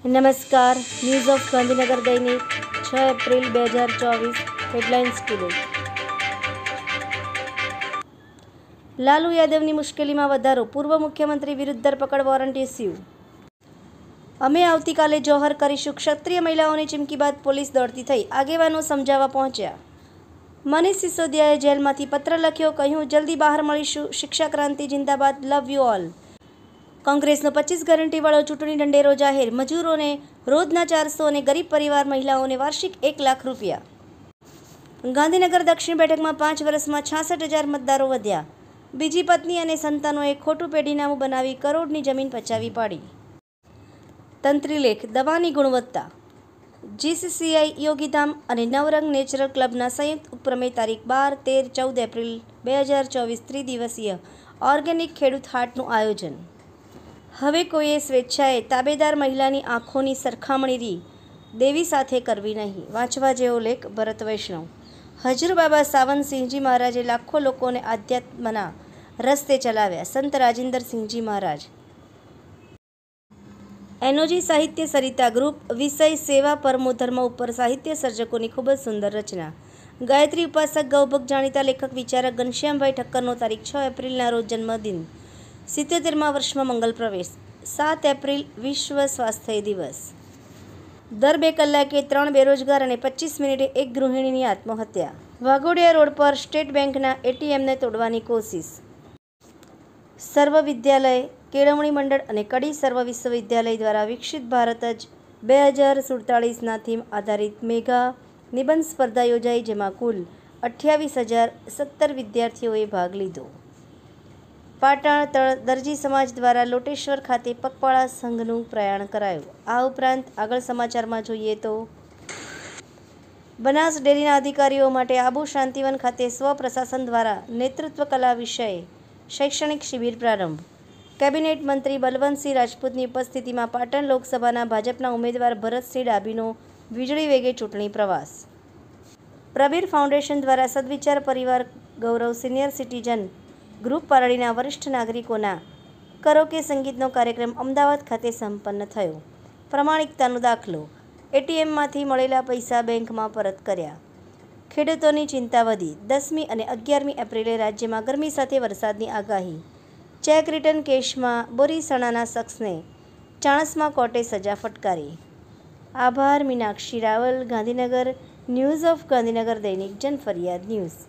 નમસ્કાર, news of Gandhinagar દૈનિક 6 April 2024 headlines today. Lalu યાદવની મુશ્કેલીમાં વધારો, પૂર્વ મુખ્યમંત્રી વિરુદ્ધ ધરપકડ વોરંટ ઇસ્યુ। અમે આવતીકાલે જોહર કરીશું, ક્ષત્રિય મહિલાઓની ચીમકી બાદ પોલીસ દોડતી થઈ, આગેવાનો સમજાવવા પહોંચ્યા। મનીષ સિસોદિયાએ જેલમાંથી પત્ર લખ્યો, કહ્યું જલ્દી બહાર મળીશું, શિક્ષા ક્રાંતિ જિંદાબાદ, લવ યુ ઓલ। કોંગ્રેસનો 25 ગેરંટીવાળો ચૂંટણી ઢંઢેરો જાહેર, મજૂરોને રોજના 400 અને ગરીબ પરિવાર મહિલાઓને વાર્ષિક ₹1,00,000। ગાંધીનગર દક્ષિણ બેઠકમાં 5 વર્ષમાં 66,000 મતદારો વધ્યા। બીજી પત્ની અને સંતાનોએ ખોટું પેઢીનામું બનાવી કરોડની જમીન પચાવી પાડી। તંત્રીલેખ, દવાની ગુણવત્તા। જીસીસીઆઈ, યોગીધામ અને નવરંગ નેચરલ ક્લબના સંયુક્ત ઉપક્રમે તારીખ 12, 13, 14 એપ્રિલ 2024 ત્રિદિવસીય ઓર્ગેનિક ખેડૂત હાટનું આયોજન। હવે કોઈએ સ્વેચ્છાએ તાબેદાર મહિલાની આંખોની સરખામણી દેવી સાથે કરવી નહીં। વાંચવા જેવો લેખ, ભરત વૈષ્ણવ। હજુર બાબા સાવનસિંહજી મહારાજે લાખો લોકોને આધ્યાત્મના રસ્તે ચલાવ્યા, સંત રાજેન્દ્રસિંહજી મહારાજ। એનોજી સાહિત્ય સરિતા ગ્રુપ, વિષય સેવા પરમો ધર્મ ઉપર સાહિત્ય સર્જકોની ખૂબ જ સુંદર રચના। ગાયત્રી ઉપાસક ગૌભક્ત જાણીતા લેખક વિચારક ઘનશ્યામભાઈ ઠક્કરનો તારીખ 6 એપ્રિલના રોજ જન્મદિન, 77મા વર્ષમાં મંગલ પ્રવેશ। 7 એપ્રિલ વિશ્વ સ્વાસ્થ્ય દિવસ। દર 2 કલાકે 3 બેરોજગાર અને 25 મિનિટે 1 ગૃહિણીની આત્મહત્યા। વાઘોડિયા રોડ પર સ્ટેટ બેંકના એટીએમને તોડવાની કોશિશ। સર્વ વિદ્યાલય કેળવણી મંડળ અને કડી સર્વ વિશ્વવિદ્યાલય દ્વારા વિકસિત ભારત જ 2047ના થીમ આધારિત મેગા નિબંધ સ્પર્ધા યોજાઈ, જેમાં કુલ 28,017 વિદ્યાર્થીઓએ ભાગ લીધો। પાટણ દરજી સમાજ દ્વારા લોટેશ્વર ખાતે પગપાળા સંઘનું પ્રયાણ કરાયું। આ ઉપરાંત આગળ સમાચારમાં જોઈએ તો બનાસ ડેરીના અધિકારીઓ માટે આબુ શાંતિવન ખાતે સ્વપ્રશાસન દ્વારા નેતૃત્વ કલા વિષયે શૈક્ષણિક શિબિર પ્રારંભ। કેબિનેટ મંત્રી બલવંતસિંહ રાજપૂતની ઉપસ્થિતિમાં પાટણ લોકસભાના ભાજપના ઉમેદવાર ભરતસિંહ ડાભીનો વીજળી વેગે ચૂંટણી પ્રવાસ। પ્રબીર ફાઉન્ડેશન દ્વારા સદવિચાર પરિવાર ગૌરવ સિનિયર સિટીઝન ગ્રુપ પારડીના વરિષ્ઠ નાગરિકોના કરોકે સંગીતનો કાર્યક્રમ અમદાવાદ ખાતે સંપન્ન થયો। પ્રમાણિકતાનો દાખલો, એટીએમમાંથી મળેલા પૈસા બેંકમાં પરત કર્યા। ખેડૂતોની ચિંતા વધી, 10મી અને 11મી એપ્રિલે રાજ્યમાં ગરમી સાથે વરસાદની આગાહી। ચેક રિટર્ન કેસમાં બોરીસણાના શખ્સને ચાણસ્મા કોર્ટે સજા ફટકારી। આભાર. મીનાક્ષી રાવલ, ગાંધીનગર, ન્યૂઝ ઓફ ગાંધીનગર દૈનિક જનફરિયાદ ન્યૂઝ।